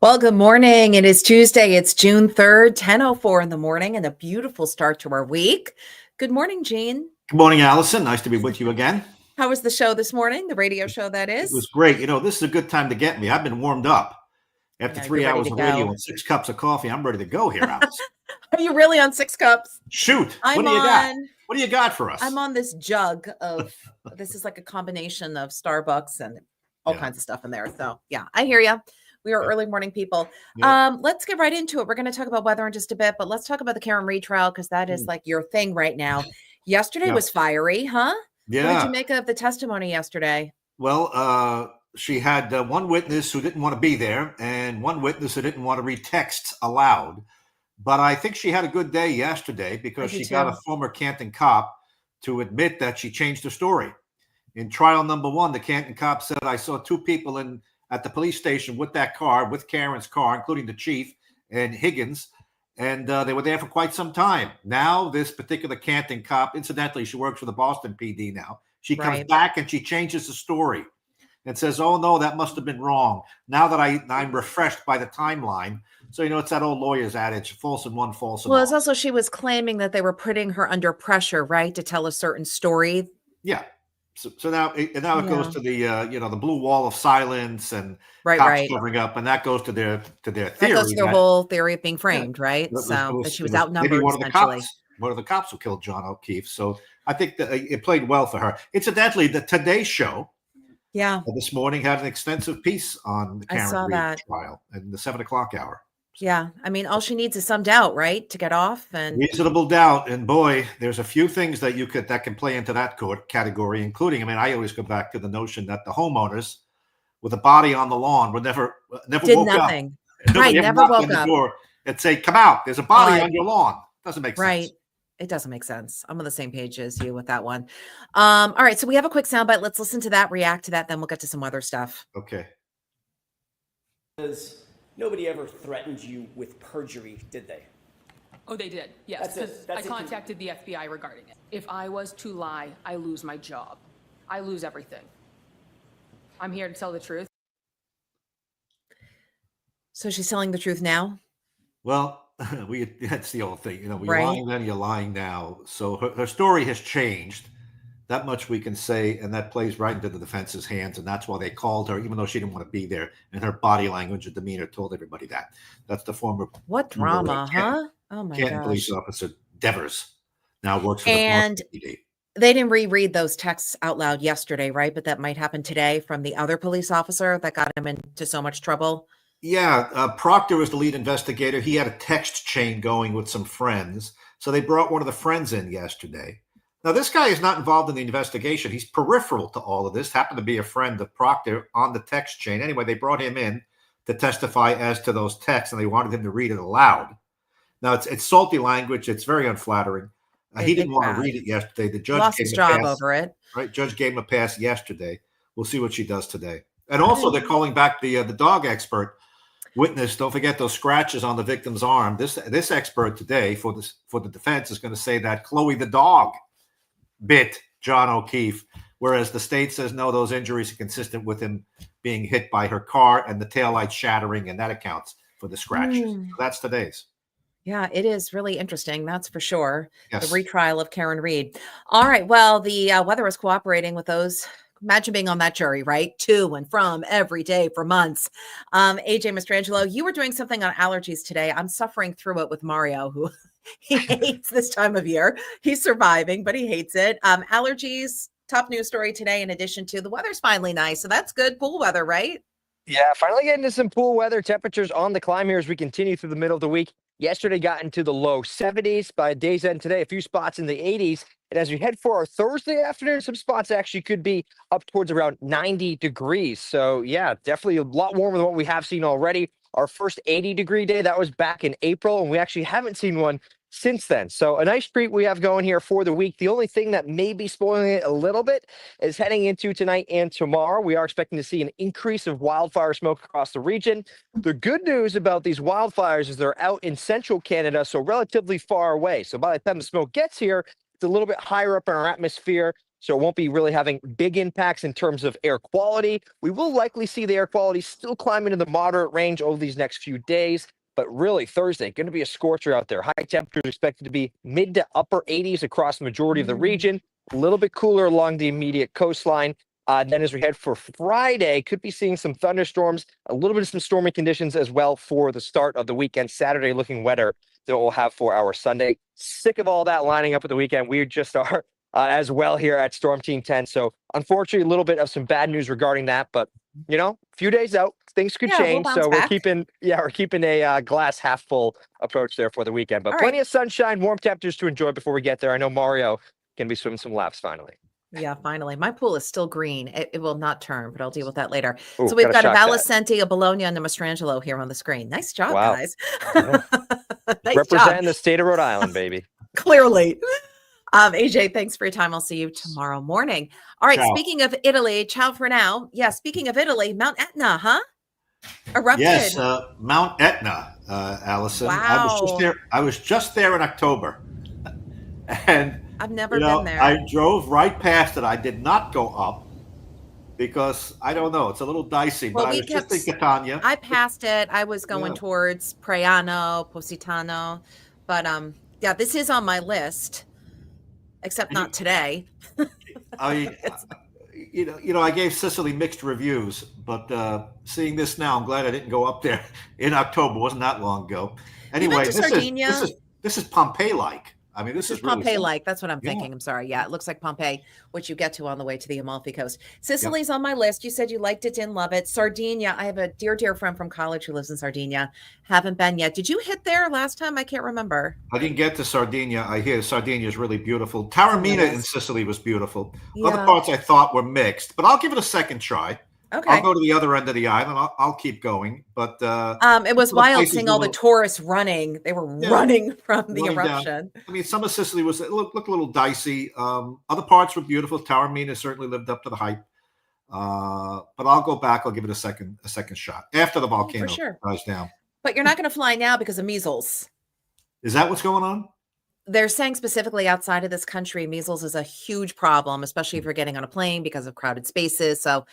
Well, good morning. It is Tuesday. It's June 3rd, 10:04 in the morning, and a beautiful start to our week. Good morning, Jean. Good morning, Allison. Nice to be with you again. How was the show this morning? The radio show, that It was is? great. This is a good time to get me. I've been warmed up after Yeah, you're three ready hours to of radio go. and 6 cups of coffee. I'm ready to go here, Allison. Are you really on 6 cups? Shoot. What I'm do you got? on What do you got for us? I'm on this jug of this is like a combination of Starbucks and all Yeah. kinds of stuff in there. So, yeah, I hear you. We are early morning people. Yeah. Let's get right into it. We're going to talk about weather in just a bit, but let's talk about the Karen Reed trial because that is Mm. like your thing right now. Yesterday Yeah. was fiery, huh? What did Yeah. you make of the testimony yesterday? Well, she had one witness who didn't want to be there and one witness who didn't want to read texts aloud. But I think she had a good day yesterday because do she got a too. former Canton cop to admit that she changed her story. In trial number one, the Canton cop said, I saw two people at the police station with that car, with Karen's car, including the chief and Higgins, and they were there for quite some time. Now, this particular Canton cop, incidentally, she works for the Boston PD now. She comes Right. back and she changes the story and says, oh, no, that must have been wrong. Now that I'm refreshed by the timeline. So, it's that old lawyer's adage, false in one, false in Well, all. it's also she was claiming that they were putting her under pressure, right, to tell a certain story. Yeah. So now it goes to the the blue wall of silence and cops Right. covering up, and that goes to their That theory goes to their that whole theory of being yeah, framed, right? it So that was she it was was maybe outnumbered essentially. one of the cops who killed John O'Keefe. So I think that it played well for her. Incidentally, the Today Show Yeah, this morning had an extensive piece on the I Karen saw Reed that. trial in the 7 o'clock hour. Yeah. I mean, all she needs is some doubt, right, to get off. And Reasonable doubt, and boy, there's a few things that can play into that category, including. I mean, I always go back to the notion that the homeowners with a body on the lawn would never did woke up. nothing. Right. Nobody ever Never knocked woke on the up. door and say, "Come out! There's a body Odd. on your lawn." Doesn't make Right. sense. It doesn't make sense. I'm on the same page as you with that one. All right. So we have a quick soundbite. Let's listen to that, react to that, then we'll get to some weather stuff. Okay. Because nobody ever threatened you with perjury, did they? Oh, they did, yes, That's it. because That's I it. contacted the FBI regarding it. If I was to lie, I lose my job. I lose everything. I'm here to tell the truth. So she's telling the truth now? Well, that's the old thing. You're Right. lying then, you're lying now. So her story has changed. That much we can say, and that plays right into the defense's hands, and that's why they called her, even though she didn't want to be there. And her body language and demeanor told everybody that. That's the former What drama, huh? Oh my Canton gosh. police officer Devers now works for And the Boston PD. they didn't reread those texts out loud yesterday, right? But that might happen today from the other police officer that got him into so much trouble. Yeah, Proctor was the lead investigator. He had a text chain going with some friends. So they brought one of the friends in yesterday. Now, this guy is not involved in the investigation. He's peripheral to all of this, happened to be a friend of Proctor on the text chain. Anyway, they brought him in to testify as to those texts, and they wanted him to read it aloud. Now, it's salty language. It's very unflattering. He didn't want to read it yesterday. The judge lost gave his him a job pass. over it. Right, judge gave him a pass yesterday. We'll see what she does today. And also, they're calling back the dog expert witness. Don't forget those scratches on the victim's arm. This expert today for the defense is going to say that Chloe the dog bit John O'Keefe, whereas the state says no, those injuries are consistent with him being hit by her car and the taillight shattering, and that accounts for the scratches. So that's today's. Yeah, it is really interesting. That's for sure. Yes. The retrial of Karen Reed. All right. Well, the weather is cooperating with those. Imagine being on that jury, right? To and from every day for months. A.J. Mastrangelo, you were doing something on allergies today. I'm suffering through it with Mario, who he hates this time of year. He's surviving, but he hates it. Allergies, top news story today, in addition to the weather's finally nice. So that's good. Pool weather, right? Yeah, finally getting to some pool weather. Temperatures on the climb here as we continue through the middle of the week. Yesterday got into the low 70s. By day's end today, a few spots in the 80s. And as we head for our Thursday afternoon, some spots actually could be up towards around 90 degrees. So yeah, definitely a lot warmer than what we have seen already. Our first 80-degree day, that was back in April, and we actually haven't seen one since then. So a nice treat we have going here for the week. The only thing that may be spoiling it a little bit is heading into tonight and tomorrow. We are expecting to see an increase of wildfire smoke across the region. The good news about these wildfires is they're out in central Canada, so relatively far away. So by the time the smoke gets here, it's a little bit higher up in our atmosphere. so it won't be really having big impacts in terms of air quality. We will likely see the air quality still climb into the moderate range over these next few days. But really, Thursday, going to be a scorcher out there. High temperatures expected to be mid to upper 80s across the majority of the region. A little bit cooler along the immediate coastline. Then as we head for Friday, could be seeing some thunderstorms, a little bit of some stormy conditions as well for the start of the weekend. Saturday looking wetter than we'll have for our Sunday. Sick of all that lining up with the weekend. We just are as well here at Storm Team 10. So unfortunately, a little bit of some bad news regarding that, but a few days out, things could change. We'll so bounce back. we're keeping a glass half full approach there for the weekend. But plenty of sunshine, warm temperatures to enjoy before we get there. I know Mario can be swimming some laps finally. Yeah, finally. My pool is still green. It will not turn, but I'll deal with that later. Ooh, So we've got a gotta shock that. Valicenti, a Bologna, and a Mastrangelo here on the screen. Nice job, Wow. guys. Yeah. Nice Representing job. the state of Rhode Island, baby. Clearly. AJ, thanks for your time. I'll see you tomorrow morning. All right. Ciao. Speaking of Italy, ciao for now. Yeah. Speaking of Italy, Mount Etna, huh? Erupted. Yes, Mount Etna, Alison. Wow. I was just there in October, and I've never been there. I drove right past it. I did not go up because I don't know. It's a little dicey. Well, but I was just in Catania. I passed it. I was going Yeah. towards Praiano, Positano, but yeah, this is on my list, except not today. I I gave Sicily mixed reviews, but seeing this now, I'm glad I didn't go up there in October. It wasn't that long ago. Anyway, to Sardinia? this is Pompeii-like. I mean, this is really Pompeii-like. That's what I'm Yeah. thinking. I'm sorry. Yeah, it looks like Pompeii, which you get to on the way to the Amalfi Coast. Sicily's on my list. You said you liked it, didn't love it. Sardinia. I have a dear, dear friend from college who lives in Sardinia. Haven't been yet. Did you hit there last time? I can't remember. I didn't get to Sardinia. I hear Sardinia is really beautiful. Taormina in Sicily was beautiful. Other Yeah. parts I thought were mixed, but I'll give it a second try. Okay. I'll go to the other end of the island. I'll keep going. But It was some of the wild places seeing all the look- tourists running. They were running from the running down. eruption. I mean, some of Sicily looked a little dicey. Other parts were beautiful. Taormina certainly lived up to the hype. But I'll go back. I'll give it a second shot after the volcano sure. dies down. But you're not going to fly now because of measles. Is that what's going on? They're saying specifically outside of this country, measles is a huge problem, especially if you're getting on a plane because of crowded spaces. So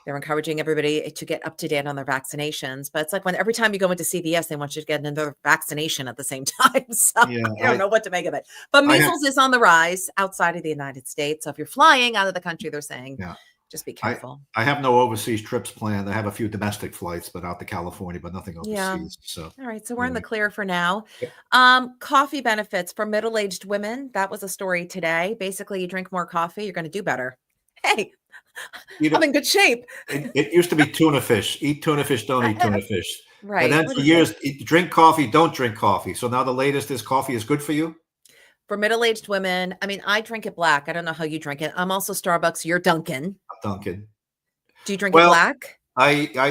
they're encouraging everybody to get up to date on their vaccinations. But it's like when every time you go into CVS, they want you to get another vaccination at the same time. So Yeah, I don't know what to make of it. But I have- measles is on the rise outside of the United States. So if you're flying out of the country, they're saying Yeah. just be careful. I have no overseas trips planned. I have a few domestic flights, but out to California, but nothing overseas. Yeah. So All right, so we're in the Anyway. clear for now. Yep. Coffee benefits for middle-aged women. That was a story today. Basically, you drink more coffee, you're going to do better. Hey, You know, I'm in good shape. it used to be tuna fish. Eat tuna fish, don't eat tuna fish. Right. And then What for is years, drink coffee, don't drink coffee. So now the latest is coffee is good for you. For middle-aged women, I mean, I drink it black. I don't know how you drink it. I'm also Starbucks. You're Dunkin'. Duncan. Do you drink it Well, black? I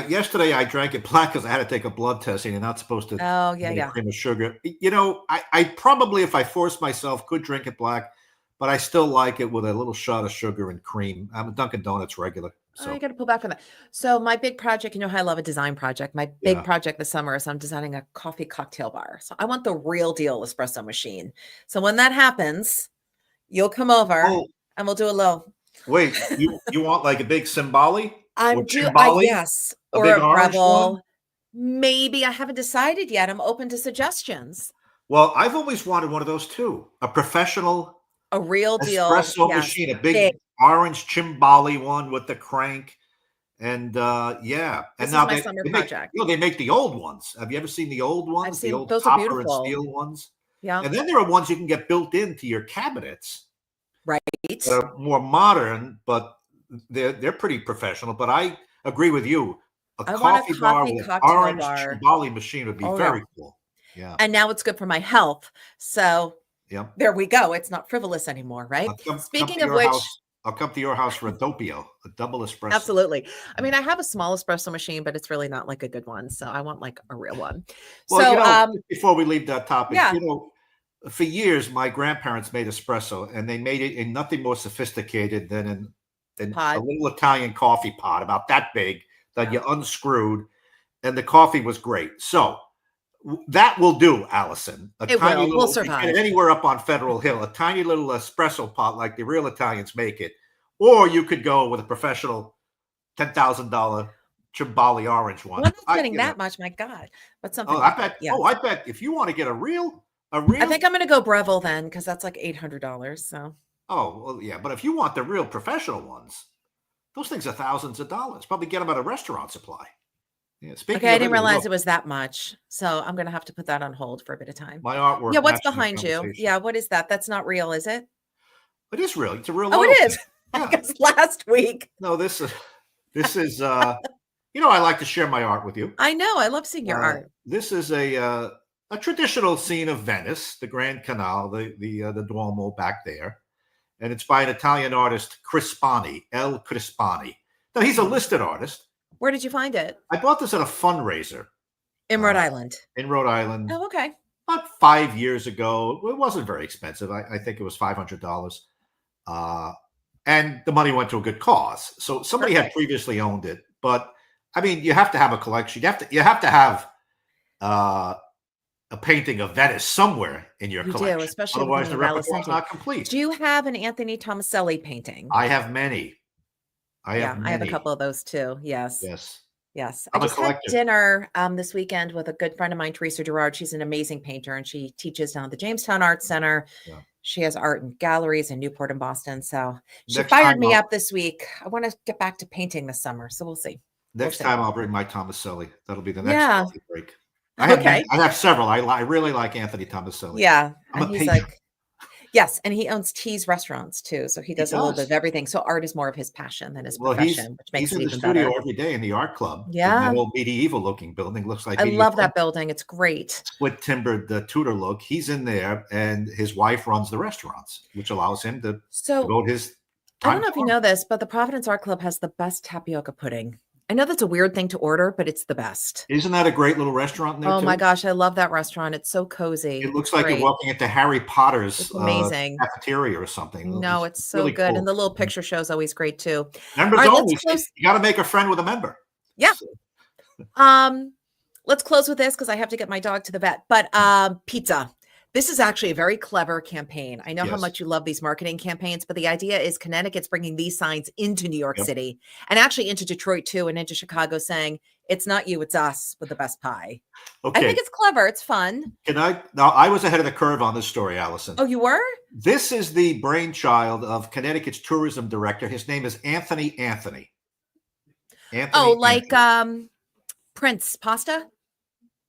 yesterday I drank it black because I had to take a blood test and you're not supposed to Oh, yeah, have yeah. cream or sugar. I probably, if I forced myself, could drink it black, but I still like it with a little shot of sugar and cream. I'm a Dunkin' Donuts regular. Oh, So you got to pull back from that. So my big project, how I love a design project. My big Yeah. project this summer is I'm designing a coffee cocktail bar. So I want the real deal espresso machine. So when that happens, you'll come over Oh, and we'll do a little. wait, you want like a big Cimbali? I'm Cimbali? yes, A or big a orange Rebel. one? Maybe I haven't decided yet. I'm open to suggestions. Well, I've always wanted one of those too. A professional A real deal espresso yes, machine, a big big. orange Cimbali one with the crank. And yeah, This and is now my they, summer they make, project. they make the old ones. Have you ever seen the old ones? seen- The old those are copper and beautiful. steel ones. Yeah, And then there are ones you can get built into your cabinets right. that are more modern, but they're pretty professional. But I agree with you. A I want a coffee bar coffee with cocktail orange bar. Cimbali machine would be Oh, very yeah. cool. Yeah. And now it's good for my health. So Yeah. there we go. It's not frivolous anymore, right? Come Speaking to of your which, house. I'll come to your house for a doppio, a double espresso. absolutely. I mean, I have a small espresso machine, but it's really not like a good one. So I want like a real one. Well, So, just before we leave that topic, yeah. For years, my grandparents made espresso, and they made it in nothing more sophisticated than in a Pod. little Italian coffee pot about that big that you unscrewed, and the coffee was great. So that will do, Allison. It will. We'll you can survive. get it anywhere up on Federal Hill, a tiny little espresso pot like the real Italians make it Or you could go with a professional $10,000 Chimbali orange one. Well, I'm not getting that much. My God, but something. Oh, like I that, bet. yeah. Oh, I bet if you want to get a real. I think I'm going to go Breville then, because that's like $800. So. Oh, well, yeah, but if you want the real professional ones, those things are thousands of dollars. Probably get them at a restaurant supply. Yeah. Speaking Okay, I of didn't Italy, realize look, it was that much. So I'm going to have to put that on hold for a bit of time. my artwork. Yeah, what's matches the behind you? conversation. Yeah, what is that? That's not real, is it? It is real. It's a real. Oh, it loyalty. is. Yeah. Because last week. No, this is. I like to share my art with you. I know. I love seeing your art. This is a traditional scene of Venice, the Grand Canal, the Duomo back there, and it's by an Italian artist, Crispani, L. Crispani. Now he's a listed artist. Where did you find it? I bought this at a fundraiser In Rhode Island. in Rhode Island. Oh, okay. About 5 years ago. It wasn't very expensive. I think it was $500. And the money went to a good cause. So somebody had previously owned it. But I mean, you have to have a collection. You have to have a painting of Venice somewhere in your collection. Do, especially otherwise the repertoire is Valicenti. not complete. Do you have an Anthony Tomaselli painting? I have many. I have a couple of those too. Yes. Yes. I I'm a just had collector. dinner this weekend with a good friend of mine, Teresa Gerard. She's an amazing painter, and she teaches down at the Jamestown Art Center. Yeah. She has art in galleries in Newport and Boston. So she Next fired time me I'll- up this week. I want to get back to painting this summer, so we'll see. Next see. time I'll bring my Tomaselli. That'll be the next Yeah. coffee break. I have Okay. I have several. I really like Anthony Tomaselli. Yeah, I'm and a he's patron. like, yes, and he owns Teas restaurants too. So he does a little does. bit of everything. So art is more of his passion than his Well, profession, which makes he's it in the even studio better. every day in the art club. Yeah. In that old medieval-looking building. Looks like I medieval love that building. It's great. split timbered Tudor look. He's in there, and his wife runs the restaurants, which allows him to So devote his I time. don't know if you know this, but the Providence Art Club has the best tapioca pudding. I know that's a weird thing to order, but it's the best. Isn't that a great little restaurant in there? Oh too? my gosh, I love that restaurant. It's so cozy. It looks It's like great. you're walking into Harry Potter's It's amazing. cafeteria or something. No, it's so really good. cool. And the little picture show is always great too. Members All right, only. let's close. You got to make a friend with a member. Yeah. So, Let's close with this because I have to get my dog to the vet. But pizza. This is actually a very clever campaign. I know how Yes. much you love these marketing campaigns, but the idea is Connecticut's bringing these signs into New York Yep. City and actually into Detroit too, and into Chicago, saying it's not you, it's us with the best pie. okay. I think it's clever. It's fun. Now, I was ahead of the curve on this story, Allison. Oh, you were? This is the brainchild of Connecticut's tourism director. His name is Anthony. Anthony, Oh, like Anthony. Prince Pasta?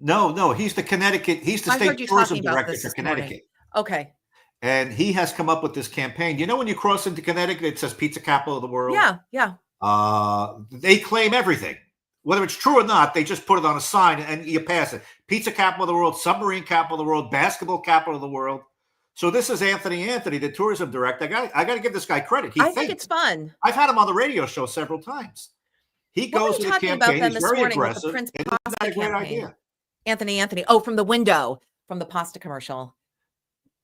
No, he's the Connecticut. He's the I heard state you tourism talking about director this for this morning. Connecticut. Okay. And he has come up with this campaign. You know, when you cross into Connecticut, it says pizza capital of the world. Yeah. They claim everything. Whether it's true or not, they just put it on a sign and you pass it. Pizza capital of the world, submarine capital of the world, basketball capital of the world. So this is Anthony, the tourism director. I got to give this guy credit. I think it's fun. I've had him on the radio show several times. He What were goes you to the talking about campaign. then He's this very morning with the aggressive. Prince And isn't that a Pasta great campaign? idea? Anthony. Oh, from the window, from the pasta commercial.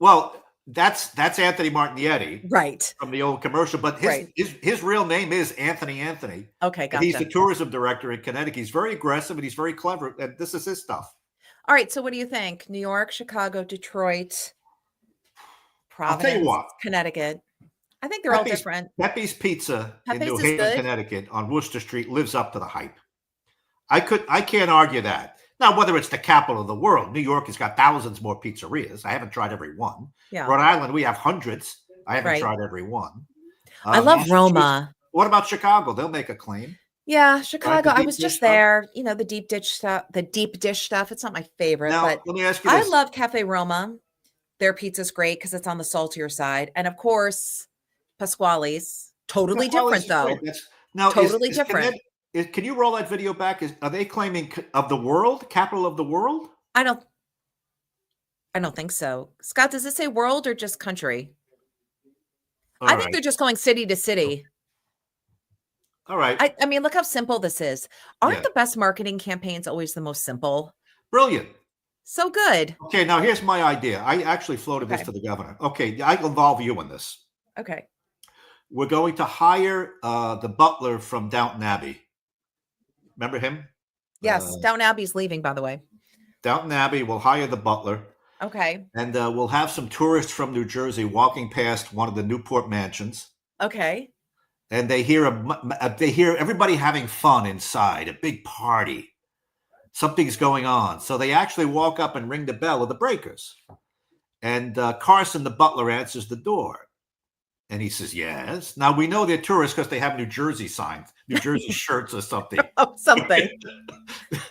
Well, that's Anthony Martignetti Right. from the old commercial, but his real name is Anthony. Okay, And gotcha. he's the tourism director in Connecticut. He's very aggressive and he's very clever. And this is his stuff. All right. So what do you think? New York, Chicago, Detroit, I'll tell Providence, you what. Connecticut. I think they're all Pepe's- different. Pepe's Pizza in Pepe's New is Haven, good. Connecticut on Worcester Street lives up to the hype. I can't argue that. Now, whether it's the capital of the world, New York has got thousands more pizzerias. I haven't tried every one. Yeah. Rhode Island, we have hundreds. I haven't Right. tried every one. I love Massachusetts- Roma. What about Chicago? They'll make a claim. Yeah, Chicago. I deep was dish just stuff? there. You know, the deep dish stuff, It's not my favorite, Now, but let me ask you I this. love Cafe Roma. Their pizza's great because it's on the saltier side. And of course, Pasquale's. Totally Pasquale's different, is though. great. Now, Totally different. Can you roll that video back? Are they claiming of the world, capital of the world? I don't think so. Scott, does it say world or just country? All I think right. they're just going city to city. All right. I mean, look how simple this is. Aren't Yeah. the best marketing campaigns always the most simple? Brilliant. So good. Okay, now here's my idea. I actually floated this Okay. to the governor. Okay, I involve you in this. Okay. We're going to hire the butler from Downton Abbey. Remember him? Yes. Downton Abbey's leaving, by the way. Downton Abbey will hire the butler, Okay. and we'll have some tourists from New Jersey walking past one of the Newport mansions. Okay. and they hear everybody having fun inside, a big party. Something's going on. So they actually walk up and ring the bell of the Breakers. And Carson, the butler, answers the door. And he says, yes. Now, we know they're tourists because they have New Jersey signs, New Jersey shirts or something. Oh, something.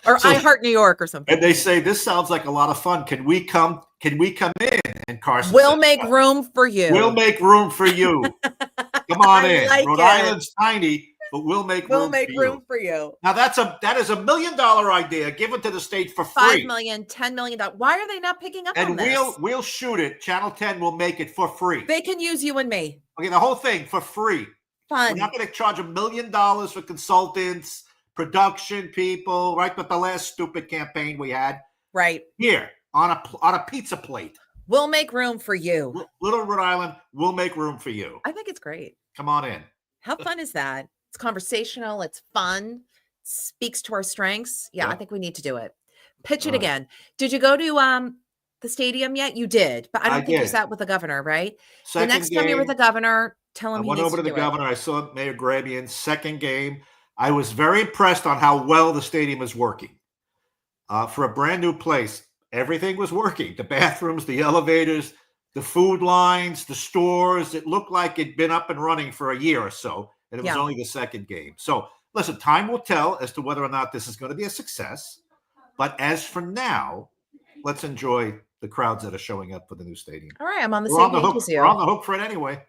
Or So- I Heart New York or something. And they say, this sounds like a lot of fun. Can we come in? And Carson We'll says, make room for you. We'll make room for you. Come on I in. like Rhode it. Island's tiny, but we'll make We'll room make for room you. for you. Now, that is $1 million idea given to the state for $5 free. million, $10 million. Why are they not picking up on And this? we'll shoot it. Channel 10 will make it for free. They can use you and me. Okay, the whole thing for free. We're Fun. not going to charge $1 million for consultants, production people, right? But the last stupid campaign we had Right. here on a pizza plate. We'll make room for you. Little Rhode Island, we'll make room for you. I think it's great. Come on in. How fun is that? It's conversational. It's fun. Speaks to our strengths. Yeah, Yeah. I think we need to do it. Pitch it All right. again. Did you go to the stadium yet? You did, but I don't think you did. sat with the governor, right? Second the next time you're with game, the governor, tell him I he went needs over to to the do it. governor. I saw Mayor Grabian. Second game, I was very impressed on how well the stadium is working. For a brand new place, everything was working. The bathrooms, the elevators, the food lines, the stores. It looked like it'd been up and running for a year or so, and it was Yeah. only the second game. So listen, time will tell as to whether or not this is going to be a success. But as for now, let's enjoy the crowds that are showing up for the new stadium. All right, I'm on the We're same on the page hook. as you. We're on the hook for it anyway.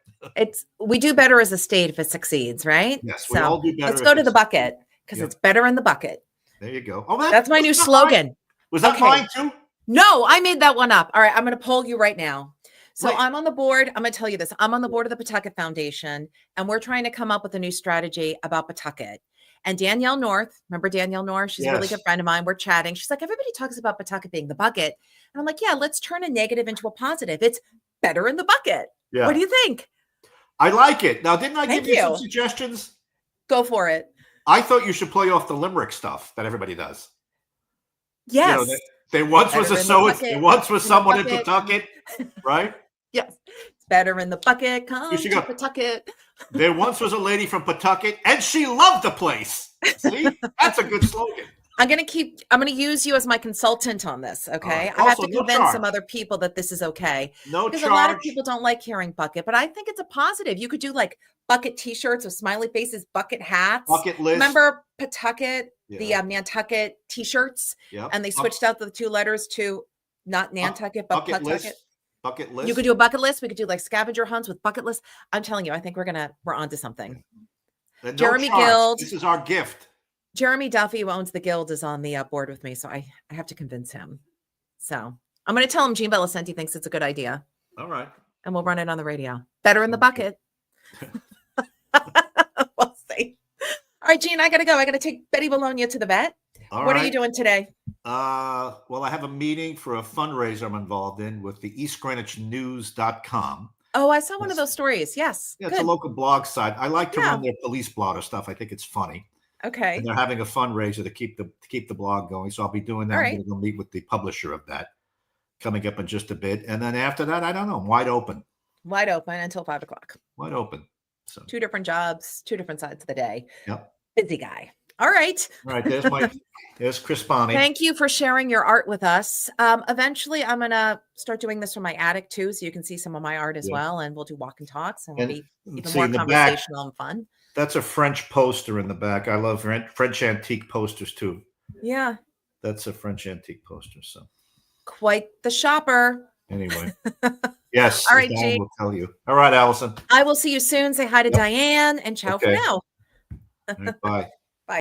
We do better as a state if it succeeds, right? Yes, we all do better Let's if go to it's- the bucket because Yep. it's better in the bucket. There you go. Oh, That's my new was that mine? slogan. Was that Okay. mine too? No, I made that one up. All right, I'm going to poll you right now. So Wait. I'm on the board. I'm going to tell you this. I'm on the board of the Pawtucket Foundation, and we're trying to come up with a new strategy about Pawtucket. And Danielle North, remember Danielle North? She's a really Yes. good friend of mine. We're chatting. She's like, everybody talks about Pawtucket being the bucket. And I'm like, yeah, let's turn a negative into a positive. It's better in the bucket. Yeah. What do you think? I like it. Now, didn't I Thank give you some you. suggestions? Go for it. I thought you should play off the limerick stuff that everybody does. Yes. You know, there once was Better a in the so bucket, there once was in the someone in bucket. Pawtucket, right? Yes. It's better in the bucket. Come should to go. Pawtucket. There once was a lady from Pawtucket, and she loved the place. See, that's a good slogan. I'm gonna use you as my consultant on this. Okay. right. I have Also, to no convince some charge. other people that this is okay. No Because a lot of charge. people don't like hearing bucket, but I think it's a positive. You could do like bucket t-shirts with smiley faces, bucket hats. Bucket list. Remember Pawtucket, the Yeah. Nantucket t-shirts, Yep. and they switched out the two letters to not Nantucket, but bucket Pawtucket. list. Bucket list. You could do a bucket list. We could do like scavenger hunts with bucket lists. I'm telling you, I think we're onto something. And no Jeremy charge. Guild. This is our gift. Jeremy Duffy, who owns the Guild, is on the board with me, so I have to convince him. So I'm going to tell him Gene Valicenti thinks it's a good idea, All right. and we'll run it on the radio. Better in the bucket. We'll see. All right, Gene, I got to go. I got to take Betty Bologna to the vet. All What right. are you doing today? Well, I have a meeting for a fundraiser I'm involved in with the EastGreenwichNews.com. Oh, I saw one of Yes. those stories. Yes. Yeah, it's a Good. local blog site. I like to Yeah. run their police blotter stuff. I think it's funny. Okay. And they're having a fundraiser to keep the blog going. So I'll be doing that. All I'm right. going to go meet with the publisher of that coming up in just a bit. And then after that, I don't know. I'm wide open. Wide open until 5:00. Wide open. So Two different jobs, two different sides of the day. Yep. Busy guy. All right. all right, there's Chris Bonney. Thank you for sharing your art with us. Eventually, I'm going to start doing this from my attic too, so you can see some of my art as Yeah. well. And we'll do walk and talks, and we'll And be even see more in the back, conversational and fun. that's a French poster in the back. I love French antique posters too. Yeah. That's a French antique poster. So Quite the shopper. anyway, yes. All right, Dan Jake. will tell you. All right, Allison. I will see you soon. Say hi to Yep. Diane and ciao for Okay. now. All right, bye.